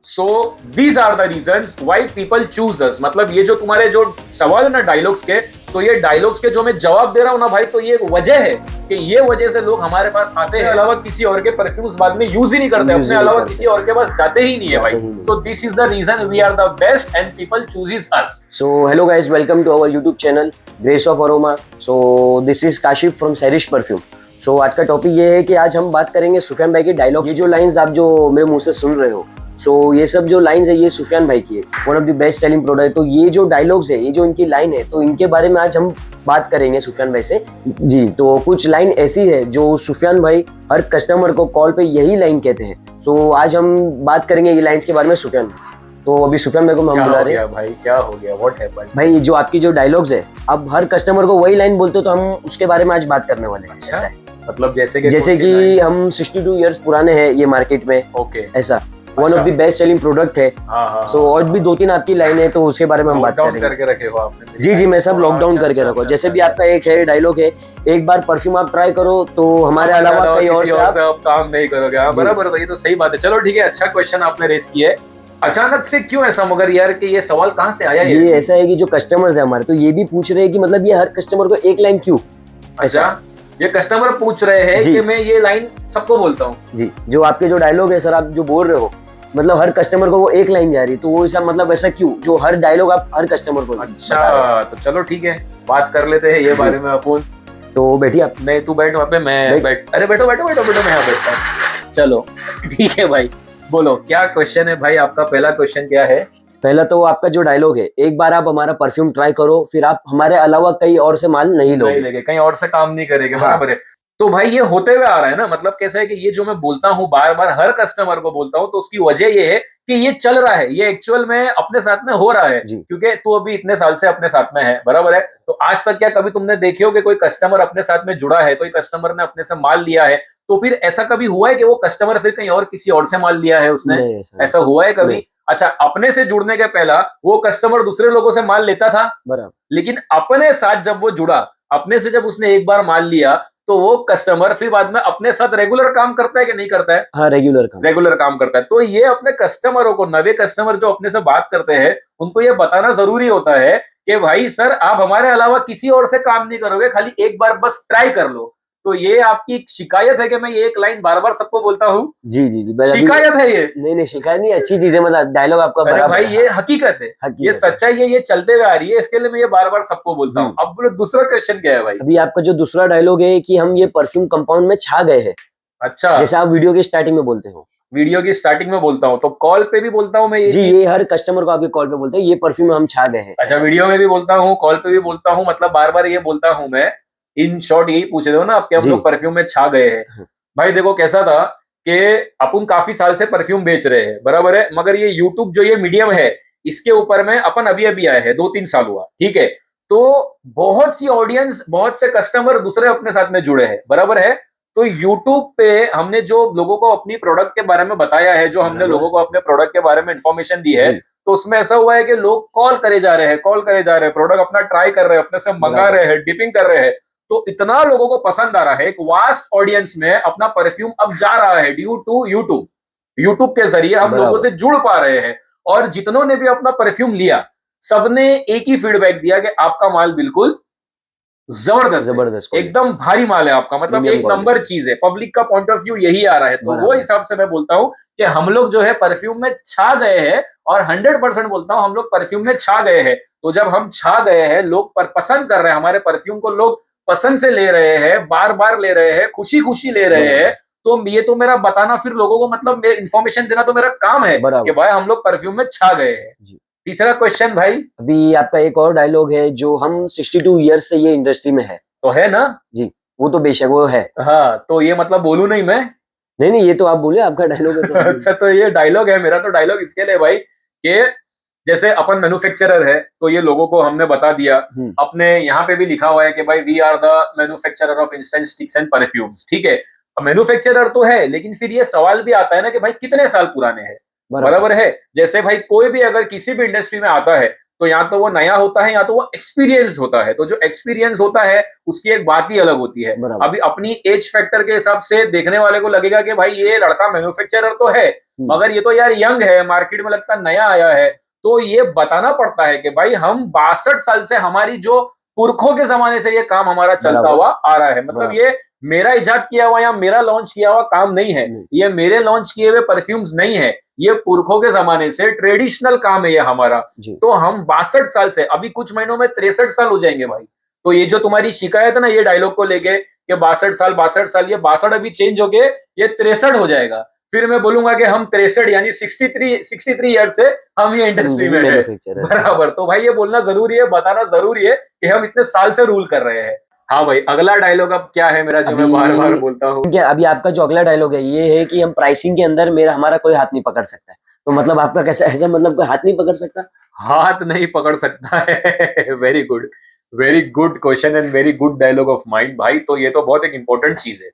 So these are the reasons why people choose us. मतलब ये जो तुम्हारे जो सवाल है ना डायलॉग्स के, तो ये डायलॉग्स के जो मैं जवाब दे रहा हूं ना भाई, तो ये एक वजह है कि ये वजह से लोग हमारे पास आते हैं, अलावा किसी और के परफ्यूम्स बाद में यूज ही नहीं करते, अपने अलावा किसी और के पास जाते ही नहीं है भाई। So this is the reason we are the best and people chooses us. So hello guys, welcome to our YouTube channel Grace of Aroma. So this is Kashif from Sairish perfume. So आज का टॉपिक ये है कि आज हम बात करेंगे सुफियान भाई के डायलॉग। ये जो लाइंस आप जो मेरे मुंह से सुन रहे हो, सो ये सब जो लाइंस है ये सुफियान भाई की है, one of the best selling product. तो ये जो डायलॉग्स है, ये जो इनकी लाइन है, तो इनके बारे में आज हम बात करेंगे सुफियान भाई से जी। तो कुछ लाइन ऐसी है जो सुफियान भाई हर कस्टमर को कॉल पे यही लाइन कहते हैं। तो आज हम बात करेंगे ये लाइन्स के बारे में सुफियान भाई। तो अभी सुफियान भाई को हम बुला रहे हैं। भाई क्या हो गया, व्हाट हैपेंड? भाई जो आपकी जो डायलॉग्स है, अब हर कस्टमर को वही लाइन बोलते हो, तो हम उसके बारे में आज बात करने वाले हैं। अच्छा? ऐसा है, मतलब जैसे कि हम 62 इयर्स पुराने हैं ये मार्केट में। ओके, ऐसा one of the best selling product है। सो और भी 2-3 आपकी लाइन है, तो उसके बारे में हम बात करेंगे। करके रखे हो आपने? जी जी, मैं सब लॉकडाउन करके रखो। जैसे भी आपका एक है डायलॉग है, एक बार परफ्यूम आप ट्राई करो तो हमारे अलावा कहीं और से आप काम नहीं करोगे। हाँ बराबर, तो ये तो सही बात है। चलो ठीक है, अच्छा क्वेश्चन आपने रेज किया है। अचानक से क्यों ऐसा, मगर यार कि ये सवाल कहाँ से आया? ये ऐसा है कि जो कस्टमर्स है हमारे, तो ये भी पूछ रहे हैं कि मतलब ये हर कस्टमर को एक लाइन क्यों। अच्छा, ये कस्टमर पूछ रहे हैं कि मैं ये लाइन सबको बोलता हूँ जी। जो आपके जो डायलॉग है सर, आप जो बोल रहे हो, मतलब हर कस्टमर को वो एक लाइन जा रही, तो वो ऐसा मतलब ऐसा क्यों, जो हर डायलॉग आप हर कस्टमर को। अच्छा, तो चलो ठीक है, बात कर लेते हैं ये बारे में अपन। तो बैठिए आप। नहीं, तू बैठ वहाँ पे, मैं बैठ। अरे बैठो बैठो बैठो बैठो, मैं यहाँ बैठता हूँ। चलो ठीक है भाई, बोलो क्या क्वेश्चन है भाई आपका? पहला क्वेश्चन क्या है? पहला तो आपका जो डायलॉग है, एक बार आप हमारा परफ्यूम ट्राई करो, फिर आप हमारे अलावा कहीं और से माल नहीं लोगे, कहीं और से काम नहीं करेंगे। हाँ। बराबर है। तो भाई ये होते हुए आ रहा है ना, मतलब कैसा है कि ये जो मैं बोलता हूँ बार बार हर कस्टमर को बोलता हूँ, तो उसकी वजह ये है कि ये चल रहा है, ये एक्चुअल में अपने साथ में हो रहा है, क्योंकि तू अभी इतने साल से अपने साथ में है। बराबर है। तो आज तक क्या कभी तुमने देखे हो कि कोई कस्टमर अपने साथ में जुड़ा है, कोई कस्टमर ने अपने से माल लिया है, तो फिर ऐसा कभी हुआ है कि वो कस्टमर फिर कहीं और किसी और से माल लिया है उसने? ऐसा हुआ है कभी? अच्छा, अपने से जुड़ने के पहला वो कस्टमर दूसरे लोगों से माल लेता था, बराबर, लेकिन अपने साथ जब वो जुड़ा, अपने से जब उसने एक बार माल लिया, तो वो कस्टमर फिर बाद में अपने साथ रेगुलर काम करता है कि नहीं करता है? हाँ, रेगुलर काम करता है। तो ये अपने कस्टमरों को, नवे कस्टमर जो अपने से बात करते हैं, उनको ये बताना जरूरी होता है कि भाई सर, आप हमारे अलावा किसी और से काम नहीं करोगे, खाली एक बार बस ट्राई कर लो। तो ये आपकी शिकायत है कि मैं ये एक लाइन बार बार सबको बोलता हूँ? जी जी जी, शिकायत है ये? नहीं, शिकायत नहीं, अच्छी चीज है, मतलब डायलॉग आपका बराबर भाई, ये हकीकत है, ये सच्चाई है, ये चलते हुए आ रही है, इसके लिए मैं ये बार बार सबको बोलता हूँ। अब बोलो दूसरा क्वेश्चन क्या है भाई? अभी आपका जो दूसरा डायलॉग है कि हम ये परफ्यूम कंपाउंड में छा गए हैं। अच्छा, जैसे आप वीडियो की स्टार्टिंग में बोलते हो। वीडियो की स्टार्टिंग में बोलता हूँ, तो कॉल पे भी बोलता हूँ मैं ये जी, ये हर कस्टमर को आपके कॉल पे बोलते हैं, ये परफ्यूम हम छा गए हैं। अच्छा, वीडियो में भी बोलता हूँ, कॉल पे भी बोलता हूँ, मतलब बार बार ये बोलता हूँ मैं। इन शॉर्ट यही पूछ रहे हो ना आप कि हम लोग परफ्यूम में छा गए हैं? भाई देखो कैसा था कि अपन काफी साल से परफ्यूम बेच रहे हैं, बराबर है, मगर ये यूट्यूब जो ये मीडियम है, इसके ऊपर में अपन अभी अभी आए हैं, 2-3 साल हुआ, ठीक है। तो बहुत सी ऑडियंस, बहुत से कस्टमर दूसरे अपने साथ में जुड़े हैं, बराबर है। तो यूट्यूब पे हमने जो लोगों को अपनी प्रोडक्ट के बारे में बताया है, जो हमने लोगों को अपने प्रोडक्ट के बारे में इंफॉर्मेशन दी है, तो उसमें ऐसा हुआ है कि लोग कॉल करे जा रहे हैं, प्रोडक्ट अपना ट्राई कर रहे हैं, अपने से मंगा रहे हैं, डिपिंग कर रहे हैं। तो इतना लोगों को पसंद आ रहा है, एक वास्ट ऑडियंस में अपना परफ्यूम अब जा रहा है ड्यू टू यूट्यूब। यूट्यूब के जरिए हम लोगों से जुड़ पा रहे हैं, और जितनों ने भी अपना परफ्यूम लिया, सबने एक ही फीडबैक दिया कि आपका माल बिल्कुल जबरदस्त, एकदम भारी माल है आपका, मतलब एक नंबर चीज है। पब्लिक का पॉइंट ऑफ व्यू यही आ रहा है। तो वो हिसाब से मैं बोलता हूँ कि हम लोग जो है परफ्यूम में छा गए हैं, और 100% बोलता हूँ हम लोग परफ्यूम में छा गए हैं। तो जब हम छा गए हैं, लोग पसंद कर रहे हैं हमारे परफ्यूम को, लोग पसंद से ले रहे हैं, बार बार ले रहे हैं, खुशी खुशी ले रहे हैं, तो ये तो मेरा बताना फिर लोगों को, मतलब इन्फॉर्मेशन देना तो मेरा काम है कि भाई हम लोग परफ्यूम में छा गए हैं। तीसरा क्वेश्चन भाई, अभी आपका एक और डायलॉग है, जो हम 62 ईयर्स से ये इंडस्ट्री में है, तो है ना? जी, वो तो बेशक वो है। हाँ, तो ये मतलब बोलू नहीं मैं? नहीं, ये तो आप बोले, आपका डायलॉग है तो अच्छा, तो ये डायलॉग है मेरा। तो डायलॉग इसके लिए भाई कि जैसे अपन मैन्युफैक्चरर है, तो ये लोगों को हमने बता दिया। अपने यहाँ पे भी लिखा हुआ है कि भाई we are the manufacturer of incense sticks and perfumes, ठीक है। मैन्युफैक्चरर तो है, लेकिन फिर ये सवाल भी आता है ना कि भाई कितने साल पुराने हैं, बराबर है। जैसे भाई कोई भी अगर किसी भी इंडस्ट्री में आता है, तो या तो वो नया होता है या तो वो एक्सपीरियंस होता है। तो जो एक्सपीरियंस होता है उसकी एक बात ही अलग होती है। बराबर। अभी अपनी एज फैक्टर के हिसाब से देखने वाले को लगेगा कि भाई ये लड़का मैन्युफैक्चरर तो है, मगर ये तो यार यंग है, मार्केट में लगता नया आया है। तो ये बताना पड़ता है कि भाई हम 62 साल से, हमारी जो पुरखों के जमाने से ये काम हमारा चलता बराबर। हुआ आ रहा है। मतलब बराबर। ये मेरा इजाद किया हुआ या मेरा लॉन्च किया हुआ काम नहीं है, ये मेरे लॉन्च किए हुए परफ्यूम्स नहीं है, ये पुरखों के जमाने से ट्रेडिशनल काम है ये हमारा। जी। तो हम 62 साल से, अभी कुछ महीनों में 63 साल हो जाएंगे भाई। तो ये जो तुम्हारी शिकायत है ना ये डायलॉग को लेके कि 62 साल, ये 62 अभी चेंज हो गए, ये 63 हो जाएगा। फिर मैं बोलूंगा कि हम 63 यानी 63 ईयर से हम ये इंडस्ट्री में है। मैन्युफैक्चरर। बराबर। तो भाई ये बोलना जरूरी है, बताना जरूरी है कि हम इतने साल से रूल कर रहे हैं। हाँ भाई, अगला डायलॉग अब क्या है मेरा, जो मैं बार बार बोलता हूँ। क्या अभी आपका जो अगला डायलॉग है ये है कि हम प्राइसिंग के अंदर हमारा कोई हाथ नहीं पकड़ सकता है। तो मतलब आपका कैसा, ऐसा मतलब कोई हाथ नहीं पकड़ सकता? हाथ नहीं पकड़ सकता है। Very good question and very good dialogue of mind भाई। तो ये तो बहुत एक इंपॉर्टेंट चीज है।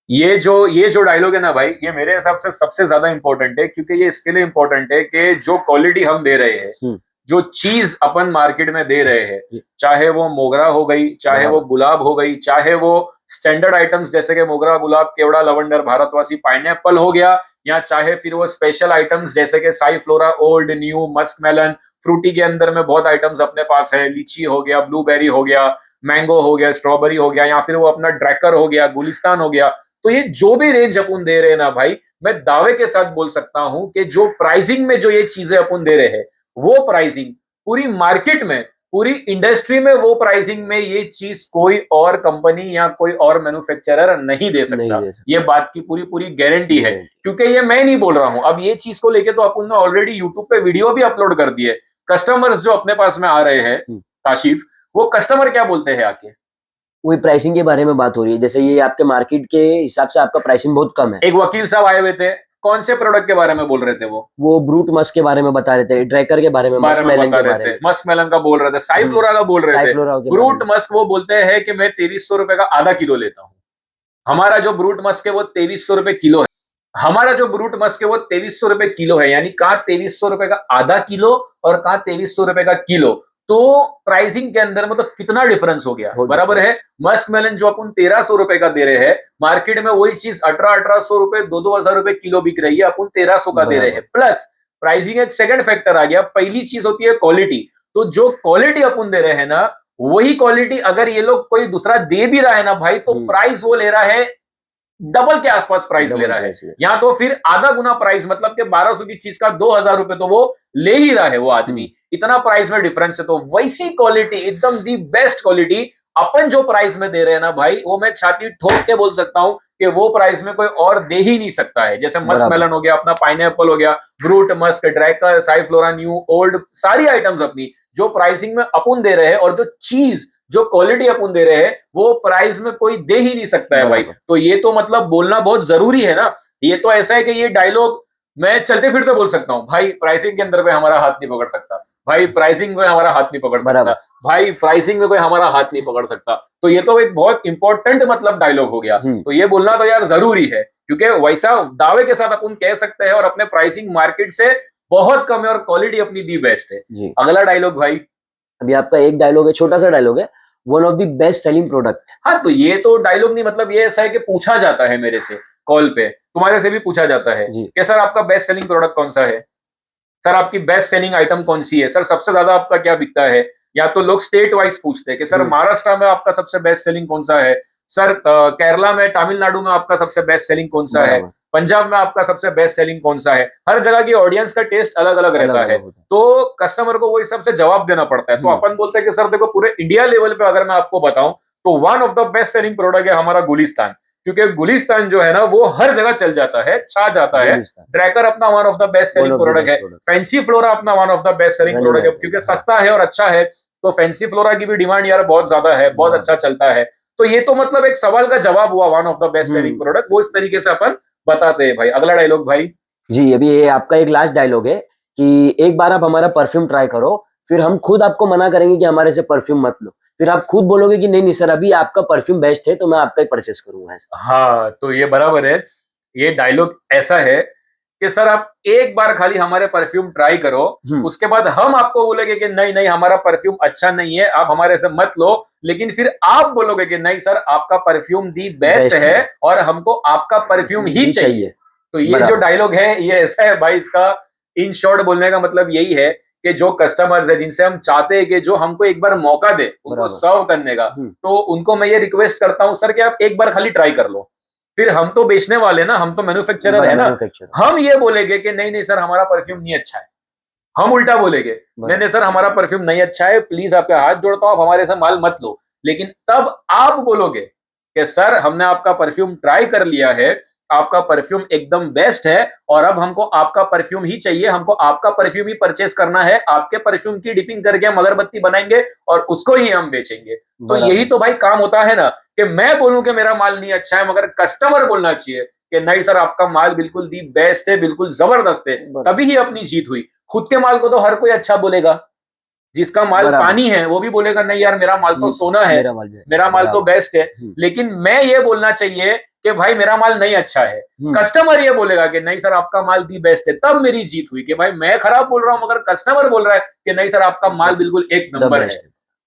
ये जो डायलॉग है ना भाई, ये मेरे हिसाब से सबसे ज्यादा इंपॉर्टेंट है, क्योंकि ये इसके लिए इंपॉर्टेंट है कि जो क्वालिटी हम दे रहे हैं, जो चीज अपन मार्केट में दे रहे हैं, चाहे वो मोगरा हो गई, चाहे वो गुलाब हो गई, चाहे वो स्टैंडर्ड आइटम्स जैसे कि मोगरा, गुलाब, केवड़ा, लवंडर, भारतवासी, पाइनएप्पल हो गया, या चाहे फिर वो स्पेशल आइटम्स जैसे कि Sai flora, old, new, musk melon, fruity के अंदर में बहुत आइटम्स अपने पास है, लीची हो गया, ब्लूबेरी हो गया, मैंगो हो गया, स्ट्रॉबेरी हो गया, या फिर वो अपना ड्रैकर हो गया, गुलिस्तान हो गया। तो ये जो भी रेंज अपन दे रहे हैं ना भाई, मैं दावे के साथ बोल सकता हूं कि जो प्राइसिंग में जो ये चीजें अपन दे रहे हैं, वो प्राइसिंग पूरी मार्केट में, पूरी इंडस्ट्री में, वो प्राइसिंग में ये चीज कोई और कंपनी या कोई और मैन्युफैक्चरर नहीं दे सकता। ये बात की पूरी पूरी गारंटी है, क्योंकि ये मैं नहीं बोल रहा हूं। अब ये चीज को लेके तो अपन ने ऑलरेडी यूट्यूब पे वीडियो भी अपलोड कर दी है। कस्टमर्स जो अपने पास में आ रहे हैं काशिफ, वो कस्टमर क्या बोलते हैं आके, वही प्राइसिंग के बारे में बात हो रही है। जैसे ये आपके मार्केट के हिसाब से आपका प्राइसिंग बहुत कम है। एक वकील साहब आए हुए थे, कौन से प्रोडक्ट के बारे में बोल रहे थे? वो ब्रूट मस्क के बारे में बता रहे थे, ड्रैकर के बारे में, मस्क मेलन के बारे में, मस्क मेलन का बोल रहे थे, साई फ्लोरा का बोल रहे थे। ब्रूट मस्क वो बोलते हैं कि मैं 2300 रुपए का आधा किलो लेता हूँ। हमारा जो ब्रूट मस्क है वो 2300 रुपए किलो है। हमारा जो ब्रूट मस्क है वो 2300 रुपए किलो है, यानी कहाँ 2300 रुपए का आधा किलो और कहाँ 2300 रुपए का किलो। तो प्राइसिंग के अंदर मतलब कितना डिफरेंस हो गया, बराबर है। मस्क मेलन जो अपन 1300 रुपए का दे रहे हैं, मार्केट में वही चीज 1800 रुपए, 2000 रुपए किलो बिक रही है, अपन 1300 का दे रहे हैं। प्लस प्राइसिंग एक सेकंड फैक्टर आ गया। पहली चीज होती है क्वालिटी। तो जो क्वालिटी अपन दे रहे हैं ना, वही क्वालिटी अगर ये लोग कोई दूसरा दे भी रहा है ना भाई, तो प्राइस वो ले रहा है डबल के आसपास प्राइस ले रहा है, या तो फिर आधा गुना प्राइस, मतलब कि 1200 की चीज का 2000 रुपए तो वो ले ही रहा है वो आदमी। इतना प्राइस में डिफरेंस है। तो वैसी क्वालिटी, एकदम दी बेस्ट क्वालिटी अपन जो प्राइस में दे रहे हैं ना भाई, वो मैं छाती ठोक के बोल सकता हूं कि वो प्राइस में कोई और दे ही नहीं सकता है। जैसे मस्क मेलन हो गया, अपना पाइनएप्पल हो गया, ब्रूट मस्क, ड्रैकर, साई फ्लोरा, न्यू, ओल्ड, सारी आइटम्स अपनी जो प्राइसिंग में अपन दे रहे हैं, और जो चीज, जो क्वालिटी अपन दे रहे हैं, वो प्राइस में कोई दे ही नहीं सकता है भाई। तो ये तो मतलब बोलना बहुत जरूरी है ना। ये तो ऐसा है कि ये डायलॉग मैं चलते फिरते बोल सकता हूँ भाई, प्राइसिंग के अंदर पे हमारा हाथ नहीं पकड़ सकता भाई, प्राइसिंग में हमारा हाथ नहीं पकड़ सकता भाई, प्राइसिंग में कोई हमारा हाथ नहीं पकड़ सकता। तो ये तो एक बहुत इंपॉर्टेंट मतलब डायलॉग हो गया। तो ये बोलना तो यार जरूरी है, क्योंकि वैसा दावे के साथ अपन कह सकते हैं, और अपने प्राइसिंग मार्केट से बहुत कम है और क्वालिटी अपनी दी बेस्ट है। अगला डायलॉग भाई, अभी आपका एक डायलॉग है, छोटा सा डायलॉग है, one of the best selling product. हाँ, तो ये तो डायलॉग नहीं, मतलब ये ऐसा है कि पूछा जाता है मेरे से कॉल पे, तुम्हारे से भी पूछा जाता है कि सर आपका बेस्ट सेलिंग प्रोडक्ट कौन सा है, सर आपकी बेस्ट सेलिंग आइटम कौन सी है, सर सबसे ज्यादा आपका क्या बिकता है। या तो लोग स्टेट वाइज पूछते हैं कि सर महाराष्ट्र में आपका सबसे बेस्ट सेलिंग कौन सा है, सर केरला में, तमिलनाडु में आपका सबसे बेस्ट सेलिंग कौन सा है, पंजाब में आपका सबसे बेस्ट सेलिंग कौन सा है। हर जगह की ऑडियंस का टेस्ट अलग अलग रहता है, तो कस्टमर को वो हिसाब से जवाब देना पड़ता है। तो अपन बोलते हैं कि सर देखो, पूरे इंडिया लेवल पे अगर मैं आपको बताऊं तो one of the best selling product है हमारा गुलिस्तान, क्योंकि गुलिस्तान जो है ना वो हर जगह चल जाता है, छा जाता है। ड्रैकर अपना one of the best selling product है, फैंसी फ्लोरा अपना one of the best selling product है, क्योंकि सस्ता है और अच्छा है। तो फैंसी फ्लोरा की भी डिमांड यार बहुत ज्यादा है, बहुत अच्छा चलता है। तो ये तो मतलब एक सवाल का जवाब हुआ, one of the best selling product, वो इस तरीके से अपन बताते हैं भाई। अगला डायलॉग भाई जी, अभी ये आपका एक लास्ट डायलॉग है कि एक बार आप हमारा परफ्यूम ट्राई करो, फिर हम खुद आपको मना करेंगे कि हमारे से परफ्यूम मत लो, फिर आप खुद बोलोगे कि नहीं नहीं सर, अभी आपका परफ्यूम बेस्ट है तो मैं आपका ही परचेस करूंगा। हाँ, तो ये बराबर है। ये डायलॉग ऐसा है कि सर आप एक बार खाली हमारे परफ्यूम ट्राई करो, उसके बाद हम आपको बोलेंगे कि नहीं नहीं हमारा परफ्यूम अच्छा नहीं है, आप हमारे से मत लो, लेकिन फिर आप बोलोगे कि नहीं सर आपका परफ्यूम दी बेस्ट है और हमको आपका परफ्यूम ही चाहिए। तो ये जो डायलॉग है ये ऐसा है भाई, इसका इन शॉर्ट बोलने का मतलब यही है कि जो कस्टमर्स है जिनसे हम चाहते हैं कि जो हमको एक बार मौका दे उनको सर्व करने का, तो उनको मैं ये रिक्वेस्ट करता हूं सर कि आप एक बार खाली ट्राई कर लो। फिर हम तो बेचने वाले ना, हम तो मैन्युफैक्चरर है ना, हम ये बोलेंगे कि नहीं नहीं सर हमारा परफ्यूम नहीं अच्छा है, हम उल्टा बोलेंगे नहीं नहीं सर हमारा परफ्यूम नहीं अच्छा है, प्लीज आपके हाथ जोड़ता हूं आप हमारे से माल मत लो। लेकिन तब आप बोलोगे कि सर हमने आपका परफ्यूम ट्राई कर लिया है, आपका परफ्यूम एकदम बेस्ट है और अब हमको आपका परफ्यूम ही चाहिए, हमको आपका परफ्यूम ही परचेस करना है, आपके परफ्यूम की डिपिंग करके हम अगरबत्ती बनाएंगे और उसको ही हम बेचेंगे। तो यही तो भाई काम होता है ना, कि मैं बोलूं कि मेरा माल नहीं अच्छा है मगर कस्टमर बोलना चाहिए कि नहीं सर आपका माल बिल्कुल दी बेस्ट है, बिल्कुल जबरदस्त है, तभी ही अपनी जीत हुई। खुद के माल को तो हर कोई अच्छा बोलेगा, जिसका माल पानी है वो भी बोलेगा नहीं यार मेरा माल तो सोना है, मेरा माल तो बेस्ट है। लेकिन मैं ये बोलना चाहिए कि भाई मेरा माल नहीं अच्छा है, कस्टमर ये बोलेगा कि नहीं सर आपका माल दी बेस्ट है, तब मेरी जीत हुई। कि भाई मैं खराब बोल रहा हूं मगर कस्टमर बोल रहा है कि नहीं सर आपका माल बिल्कुल एक नंबर है।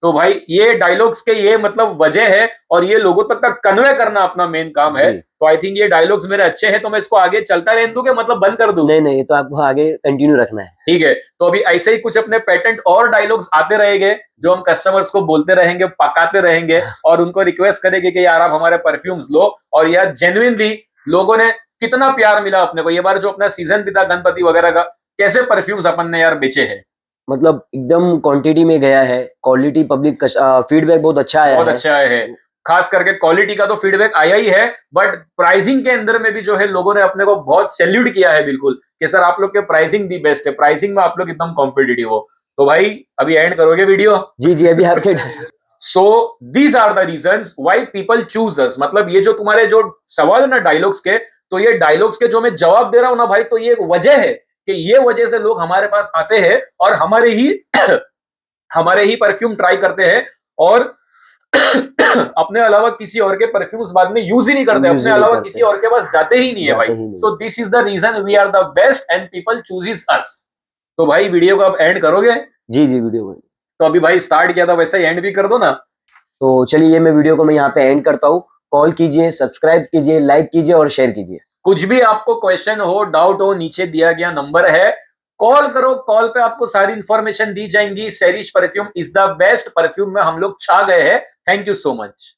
तो भाई ये डायलॉग्स के ये मतलब वजह है और ये लोगों तक का कन्वे करना अपना मेन काम है। तो आई थिंक ये डायलॉग्स मेरे अच्छे हैं, तो मैं इसको आगे चलता रहने दूं कि मतलब बंद कर दूं? नहीं नहीं, तो आपको आगे कंटिन्यू रखना है। ठीक है, तो अभी ऐसे ही कुछ अपने पेटेंट और डायलॉग्स आते रहेंगे जो हम कस्टमर्स को बोलते रहेंगे, पकाते रहेंगे और उनको रिक्वेस्ट करेंगे कि यार आप हमारे परफ्यूम्स लो। और यार जेन्युइनली लोगों ने कितना प्यार मिला अपने को, ये बार जो अपना सीजन भी था गणपति वगैरह का, कैसे परफ्यूम्स अपन ने यार बेचे हैं, मतलब एकदम क्वांटिटी में गया है, क्वालिटी पब्लिक फीडबैक बहुत अच्छा आया है, बहुत अच्छा है। खास करके क्वालिटी का तो फीडबैक आया ही है, बट प्राइसिंग के अंदर में भी जो है लोगों ने अपने को बहुत सैल्यूट किया है बिल्कुल कि सर आप लोग के प्राइसिंग दी बेस्ट है, प्राइसिंग में आप लोग एकदम कॉम्पिटिटिव हो। तो भाई अभी एंड करोगे वीडियो? जी जी अभी आपके so these are the reasons why people choose us. मतलब ये जो तुम्हारे जो सवाल है ना डायलॉग्स के, तो ये डायलॉग्स के जो मैं जवाब दे रहा हूं ना भाई, तो ये एक वजह है कि ये वजह से लोग हमारे पास आते हैं और हमारे ही हमारे ही परफ्यूम ट्राई करते हैं और अपने अलावा किसी और के परफ्यूम्स बाद में यूज ही नहीं करते, अपने अलावा किसी और के पास जाते ही नहीं है भाई। So this is the reason we are the best and people chooses us. तो भाई वीडियो को अब एंड करोगे? जी जी वीडियो को तो अभी भाई स्टार्ट किया था वैसे ही एंड भी कर दो ना। तो चलिए मैं वीडियो को मैं यहाँ पे एंड करता हूँ। कॉल कीजिए, सब्सक्राइब कीजिए, लाइक कीजिए और शेयर कीजिए। कुछ भी आपको क्वेश्चन हो, डाउट हो, नीचे दिया गया नंबर है, कॉल करो, कॉल पे आपको सारी इंफॉर्मेशन दी जाएंगी। Sairish perfume is the best perfume में हम लोग छा गए हैं। Thank you so much.